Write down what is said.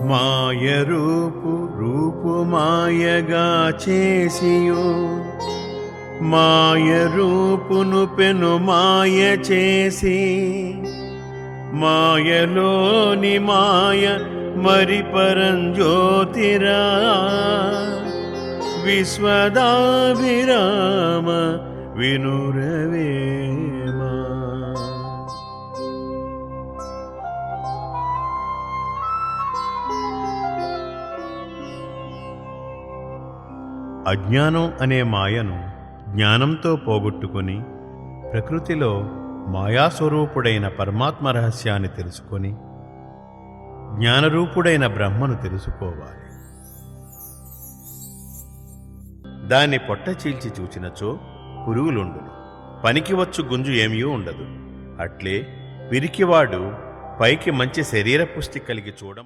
మాయరూపు రూపు మాయగా చేసియు మాయరూపును పెను మాయ చేసి మాయలోని మాయ మరి పరంజ్యోతిరా విశ్వదాభిరామ వినురవేమా. అజ్ఞానం అనే మాయను జ్ఞానంతో పోగొట్టుకుని ప్రకృతిలో మాయాస్వరూపుడైన పరమాత్మ రహస్యాన్ని తెలుసుకొని జ్ఞానరూపుడైన బ్రహ్మను తెలుసుకోవాలి. దాన్ని పొట్ట చీల్చి చూచినచో పురుగులుండును, పనికి వచ్చు గుంజు ఏమీ ఉండదు. అట్లే పిరికివాడు పైకి మంచి శరీర పుష్టి కలిగి చూడం